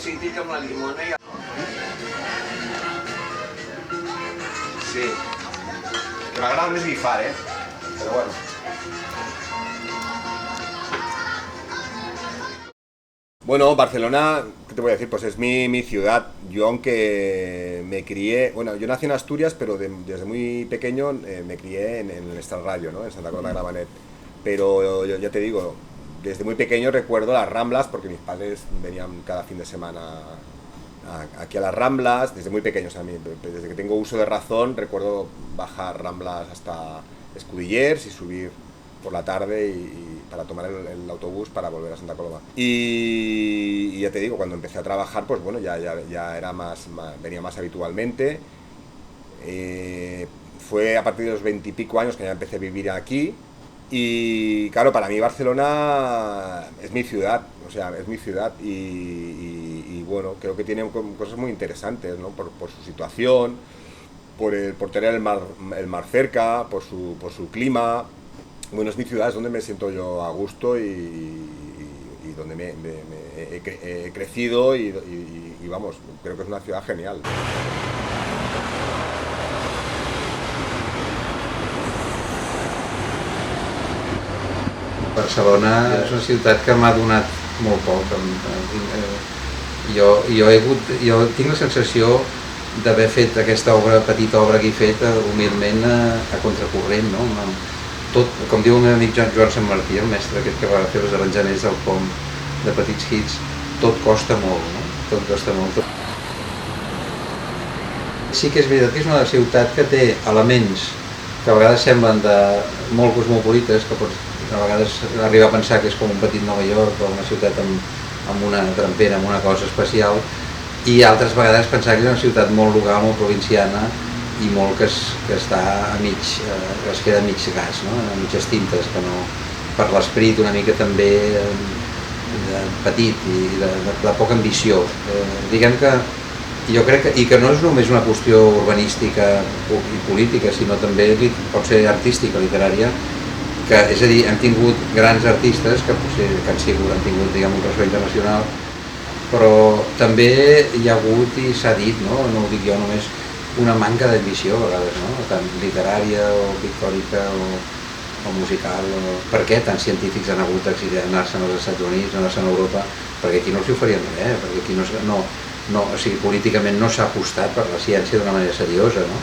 cítric amb la llimona i... Sí. Que m'agrada més bifar, Però bueno. Bueno, Barcelona, ¿qué te voy a decir? Pues es mi ciudad. Yo aunque me crié, bueno, yo nací en Asturias, pero desde muy pequeño me crié en el Extrarradio, ¿no? En Santa Coloma de Gramenet. Pero yo ya te digo, desde muy pequeño recuerdo las Ramblas, porque mis padres venían cada fin de semana aquí a las Ramblas, desde muy pequeños a mí. Desde que tengo uso de razón recuerdo bajar Ramblas hasta Escudillers y subir por la tarde y para tomar el autobús para volver a Santa Coloma. Y ya te digo, cuando empecé a trabajar, pues bueno, ya era venía más habitualmente. Fue a partir de los 20 y pico años que ya empecé a vivir aquí. Y claro, para mí Barcelona es mi ciudad, o sea, es mi ciudad y bueno, creo que tiene cosas muy interesantes, ¿no? Por su situación, por tener el mar cerca, por su clima. Bueno, es mi ciudad, es donde me siento yo a gusto y donde he crecido y vamos, creo que es una ciudad genial. Barcelona és una ciutat que m'ha donat molt poc. Jo tinc la sensació d'haver fet aquesta petita obra que he fet humilment a contracorrent, no? Tot, com diu el meu amic Joan Sant Martí, el mestre aquest que va fer els arranjaments del POM de Petits Hits, tot costa molt, no? Tot costa molt. Sí que és veritat que és una ciutat que té elements que a vegades semblen molt cosmopolites, que pots a vegades arribar a pensar que és com un petit Nova York o una ciutat amb una trempera, amb una cosa especial, i altres vegades pensar que és una ciutat molt local, molt provinciana i molt que està a mig, que es queda a mig gas, no? A mitges tintes, que no, per l'esperit una mica també petit i de poca ambició. Diguem que jo crec que no és només una qüestió urbanística i política, sinó també pot ser artística, literària, que, és a dir, hem tingut grans artistes que potser han tingut diguem, un ressò internacional, però també hi ha hagut, i s'ha dit, no ho dic jo només, una manca d'ambició a vegades, no? Tant literària o pictòrica o musical. Per què tants científics han hagut d'anar-se'n als Estats Units, anar-se'n a Europa? Perquè aquí no els oferien res, perquè aquí o sigui, políticament no s'ha apostat per la ciència d'una manera seriosa, no?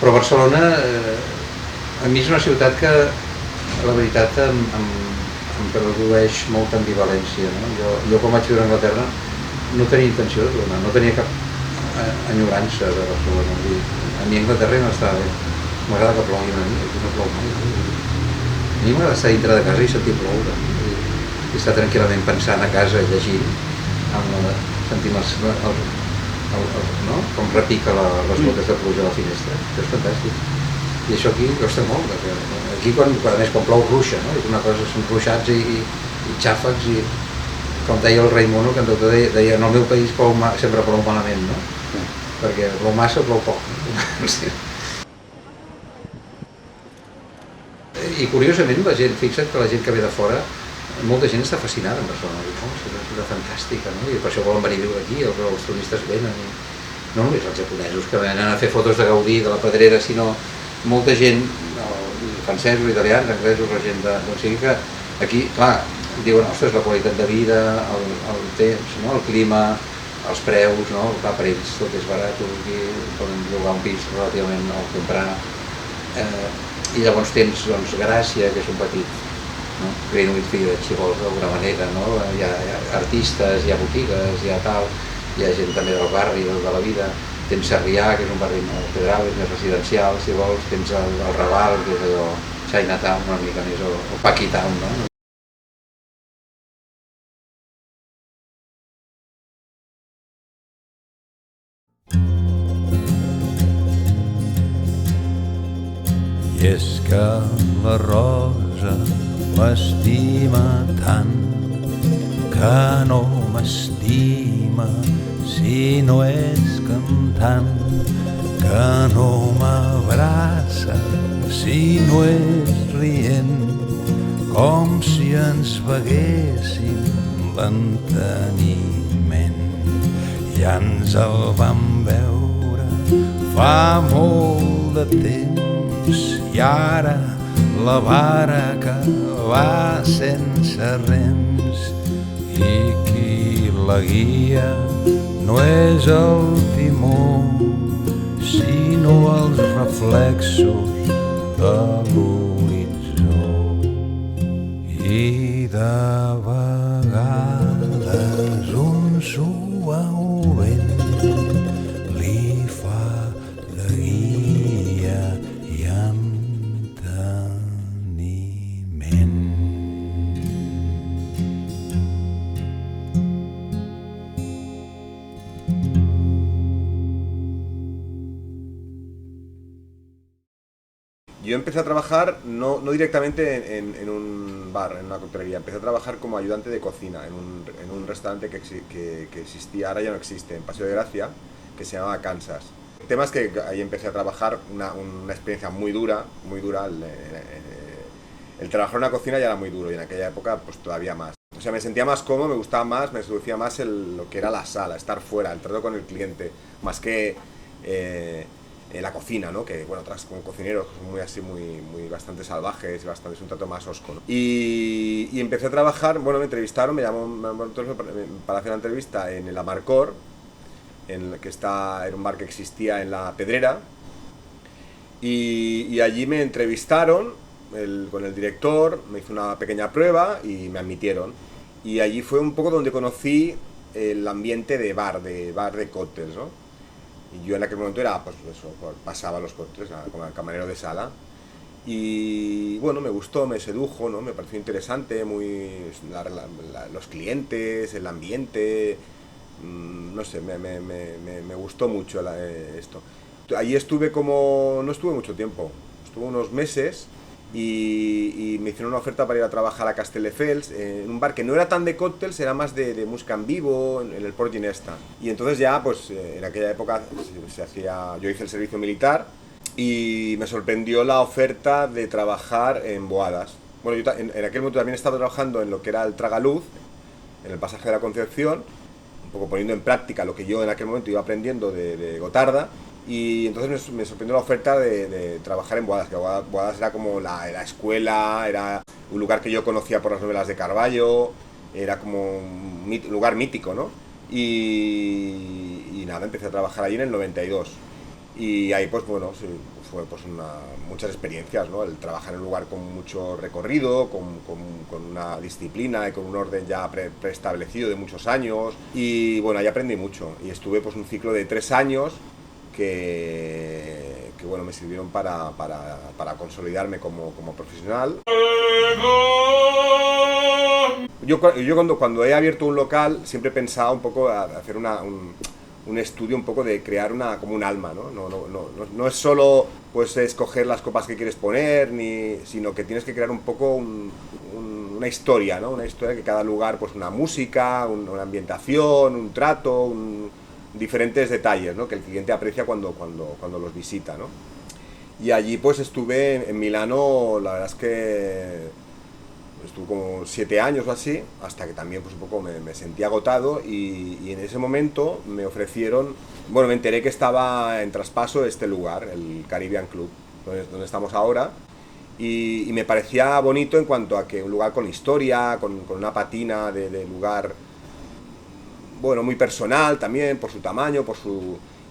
Però Barcelona a mi és una ciutat que, la veritat, em produeix molta ambivalència, no? Jo quan vaig viure a Anglaterra no tenia intenció de tornar, no tenia cap enyorança de Barcelona. A mi a Anglaterra no estava bé. M'agrada que plogui una mica, aquí no plou mai. A mi m'agrada estar dintre de casa i sentir ploure, i estar tranquil·lament pensant a casa, llegint, sentint com repica les gotes de pluja a la finestra. Això és fantàstic. I això aquí costa molt, perquè aquí a més quan plou ruixa, no? És una cosa, són ruixats i xàfecs i com deia el Raimundo, que en tot deia en el meu país sempre plou malament, no? Perquè plou massa, plou poc. I curiosament la gent, fixa't que la gent que ve de fora, molta gent està fascinada amb Barcelona, és una ciutat fantàstica, no? I per això volen venir a viure aquí, els turistes venen, no només els japonesos que venen a fer fotos de Gaudí, de la Pedrera, sinó molta gent, francesos, italians, anglesos, la gent de... O sigui que aquí, clar, diuen, ostres, la qualitat de vida, el temps, no? El clima, els preus, no? Clar, per ells tot és barat, aquí poden llogar un pis relativament o comprar. I llavors tens, doncs, Gràcia, que és un petit, no? Greenwich Village, si vols, d'alguna manera, no? Hi ha artistes, hi ha botigues, hi ha tal, hi ha gent també del barri, de la vida. Tens Sarrià, que és un barri Pedralbes, més residencial, si vols, tens el Raval, que és allò Chinatown, una mica més, o Paquitown, no? I és que la rosa m'estima tant que no m'estima si no és cantant, que no m'abraça si no és rient, com si ens veguéssim l'enteniment. Ja ens el vam veure fa molt de temps i ara la barca va sense rems i qui la guia no és el timó sinó els reflexos de l'horitzó. I de vegades un suau vent li fa de guia i enteniment. Yo empecé a trabajar no directamente en un bar, en una coctelería, empecé a trabajar como ayudante de cocina en un restaurante que existía, ahora ya no existe, en Paseo de Gracia, que se llamaba Kansas. El tema es que ahí empecé a trabajar una experiencia muy dura, el trabajar en una cocina ya era muy duro y en aquella época pues todavía más. O sea, me sentía más cómodo, me gustaba más, me seducía más lo que era la sala, estar fuera, el trato con el cliente, más que la cocina, ¿no? Que bueno, otras como cocineros son muy bastante salvajes y bastante, es un trato más hosco, ¿no? Y empecé a trabajar, bueno, me entrevistaron, me llamaron para hacer una entrevista en el Amarcor, que era un bar que existía en La Pedrera, y allí me entrevistaron con el director, me hizo una pequeña prueba y me admitieron. Y allí fue un poco donde conocí el ambiente de bar de cócteles, ¿no? Y yo en aquel momento era, pues eso, pasaba los cócteles como el camarero de sala. Y bueno, me gustó, me sedujo, ¿no? Me pareció interesante, los clientes, el ambiente, no sé, me gustó mucho esto. Allí no estuve mucho tiempo, estuve unos meses y me hicieron una oferta para ir a trabajar a Castelldefels, en un bar que no era tan de cócteles, era más de música en vivo, en el Port Ginesta. Y entonces ya, pues en aquella época yo hice el servicio militar y me sorprendió la oferta de trabajar en boadas. Bueno, yo en aquel momento también estaba trabajando en lo que era el Tragaluz, en el pasaje de la Concepción, un poco poniendo en práctica lo que yo en aquel momento iba aprendiendo de Gotarda. Y entonces me sorprendió la oferta de trabajar en Boadas, que Boadas era como la escuela, era un lugar que yo conocía por las novelas de Carballo, era como un lugar mítico, ¿no? Y nada, empecé a trabajar allí en el 92. Y ahí pues bueno, sí, fue pues muchas experiencias, ¿no? El trabajar en un lugar con mucho recorrido, con una disciplina y con un orden ya preestablecido de muchos años. Y bueno, ahí aprendí mucho y estuve pues un ciclo de 3 años que bueno, me sirvieron para consolidarme como profesional. Yo cuando he abierto un local siempre he pensado un poco hacer un estudio un poco de crear como un alma, ¿no? No es solo pues escoger las copas que quieres poner, sino que tienes que crear un poco una historia, ¿no? Una historia que cada lugar, pues una música, una ambientación, un trato, diferentes detalles, ¿no? Que el cliente aprecia cuando los visita, ¿no? Y allí pues estuve en Milano, la verdad es que estuve como 7 años o así, hasta que también pues un poco me sentí agotado y en ese momento me ofrecieron, bueno, me enteré que estaba en traspaso este lugar, el Caribbean Club, donde estamos ahora, y me parecía bonito en cuanto a que un lugar con historia, con una patina de lugar, bueno, muy personal también, por su tamaño,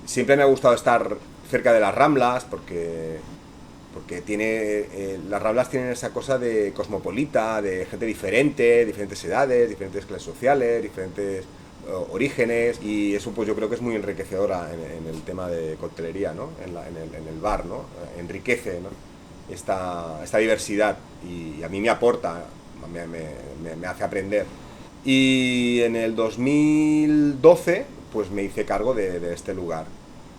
siempre me ha gustado estar cerca de las Ramblas, porque las Ramblas tienen esa cosa de cosmopolita, de gente diferente, diferentes edades, diferentes clases sociales, diferentes orígenes, y eso pues yo creo que es muy enriquecedora en el tema de coctelería, ¿no? En el bar, ¿no? Enriquece, ¿no? esta diversidad y a mí me aporta, me hace aprender. Y en el 2012 pues me hice cargo de este lugar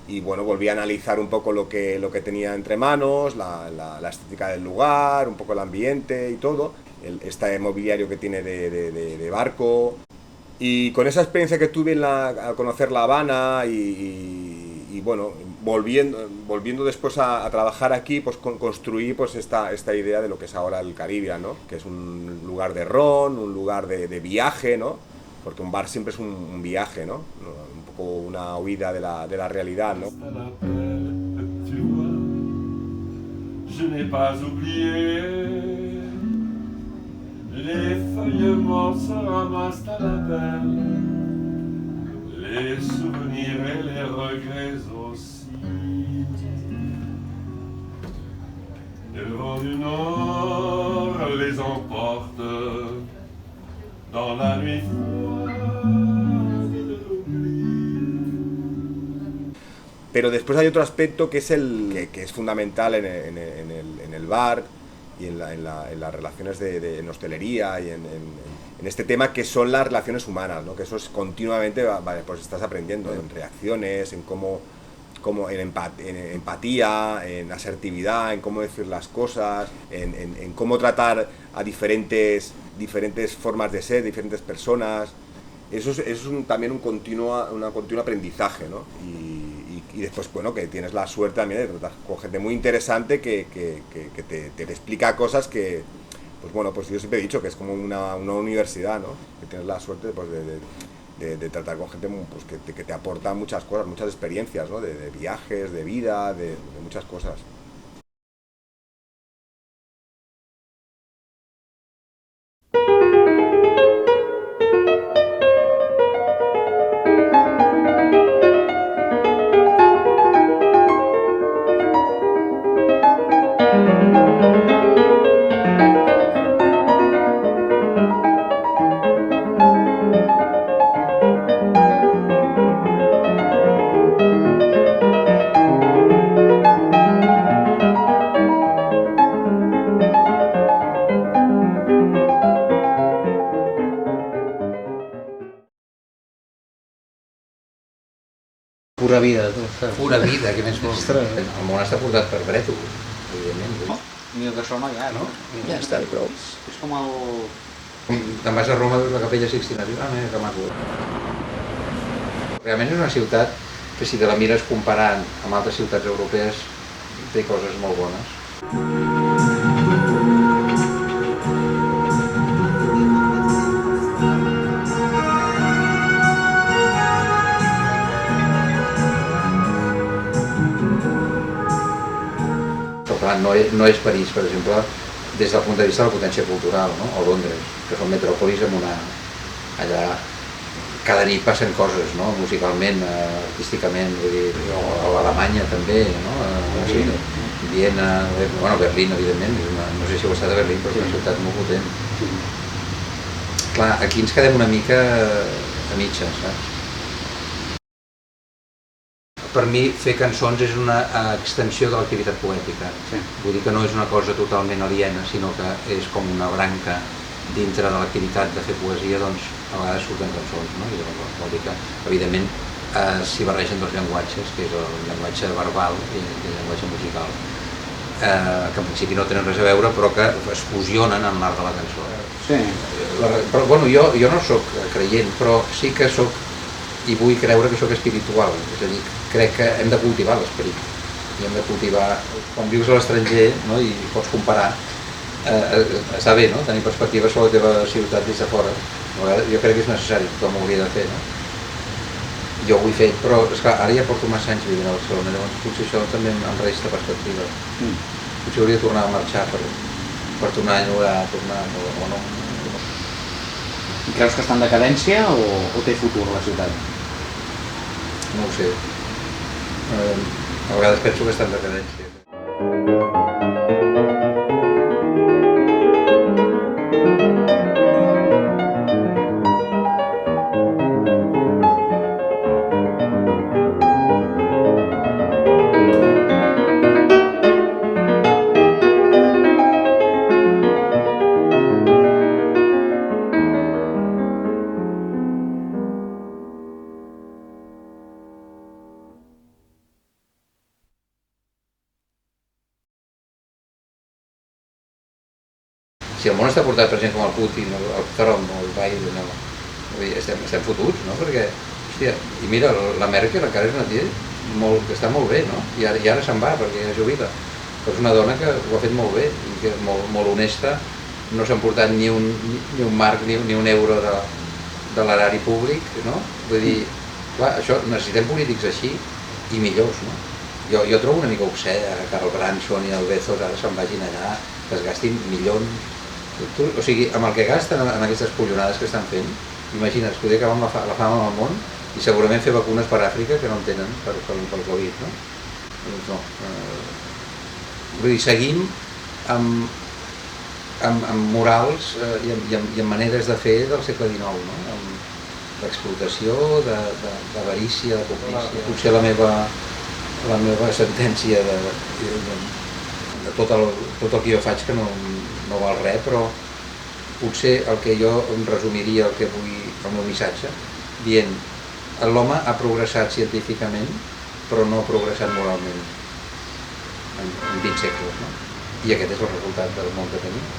y bueno, volví a analizar un poco lo que tenía entre manos, la estética del lugar, un poco el ambiente y todo, este mobiliario que tiene de barco. Y con esa experiencia que tuve al conocer La Habana y bueno, volviendo después a trabajar aquí, pues construí pues esta idea de lo que es ahora el Caribbean, ¿no? Que es un lugar de ron, un lugar de viaje, ¿no? porque un bar siempre es un viaje, ¿no? Un poco una huida de la realidad, ¿no? Tu vois, je n'ai pas oublié. Les feuilles mortes se ramassent à la pelle, les souvenirs et les regrets aussi. Et le vent du nord les emporte dans la nuit froide de l'oubli. Pero después hay otro aspecto que es que es fundamental en el bar y en las relaciones en hostelería y en este tema, que son las relaciones humanas, ¿no? Que eso es continuamente, vale, pues estás aprendiendo en reacciones, en cómo en empatía, en asertividad, en cómo decir las cosas, en cómo tratar a diferentes formas de ser, diferentes personas. Eso es también un continuo aprendizaje, ¿no? Y después, bueno, que tienes la suerte también de tratar con gente muy interesante que te explica cosas que, pues bueno, pues yo siempre he dicho que es como una universidad, ¿no? Que tienes la suerte pues, de tratar con gente pues, que te aporta muchas cosas, muchas experiencias, ¿no? De viajes, de vida, de muchas cosas. Pura vida, tu, saps? Pura vida, què més vols? Ostres. El món està portat per Breto, evidentment. Millor que això no hi ha, no? Ja està, prou. És com el... Te'n vas a Roma, veus la capella Sixtina, dius, mira que maco. Realment és una ciutat que si te la mires comparant amb altres ciutats europees té coses molt bones. Però clar, no és París, per exemple, des del punt de vista de la potència cultural, no? O Londres, que són metròpolis amb una... allà cada nit passen coses, no? Musicalment, artísticament, vull dir, o a Alemanya també, no? Sí, Viena, bueno, Berlín, evidentment, no sé si heu estat a Berlín, però és una ciutat molt potent. Clar, aquí ens quedem una mica a mitges, saps? Per mi, fer cançons és una extensió de l'activitat poètica. Sí. Vull dir que no és una cosa totalment aliena, sinó que és com una branca dintre de l'activitat de fer poesia, doncs a vegades surten cançons, no? I llavors vol dir que, evidentment, s'hi barregen dos llenguatges, que és el llenguatge verbal i el llenguatge musical, que en principi no tenen res a veure, però que es fusionen en l'art de la cançó. Sí. Però, bueno, jo no sóc creient, però sí que sóc, i vull creure que sóc espiritual, és a dir, crec que hem de cultivar l'esperit, i hem de cultivar, quan vius a l'estranger, no? I pots comparar, està bé, no? Tenir perspectiva sobre la teva ciutat des de fora, jo crec que és necessari, tothom ho hauria de fer, no? Jo ho he fet, però esclar, ara ja porto massa anys vivint a Barcelona, llavors potser això també em resta perspectiva. Potser hauria de tornar a marxar per tornar a enyorar, o no. I creus que està en decadència o té futur la ciutat? No ho sé. A vegades penso que està en decadència. Si el món està portat per gent com el Putin, el Trump o el Biden, estem fotuts, no? Perquè, hòstia, i mira, la Merkel encara és una tia que està molt bé, no? I ara se'n va perquè ja jubila. Però és una dona que ho ha fet molt bé i que és molt honesta, no s'ha emportat ni un marc ni un euro de l'erari públic, no? Vull dir, clar, això, necessitem polítics així i millors, no? Jo trobo una mica obscè que el Branson i el Bezos ara se'n vagin allà, que es gastin milions. O sigui, amb el que gasten en aquestes collonades que estan fent, imagina't, es podria acabar amb la fama al món i segurament fer vacunes per Àfrica que no en tenen pel Covid, no? Doncs no. Vull dir, seguim amb morals i amb maneres de fer del segle XIX, no? Amb l'explotació, d'avarícia, de cobdícia. Potser la meva sentència de tot el que jo faig, que no val res, però potser el que jo em resumiria el meu missatge, dient l'home ha progressat científicament, però no ha progressat moralment en 20 segles, no? I aquest és el resultat del món que tenim.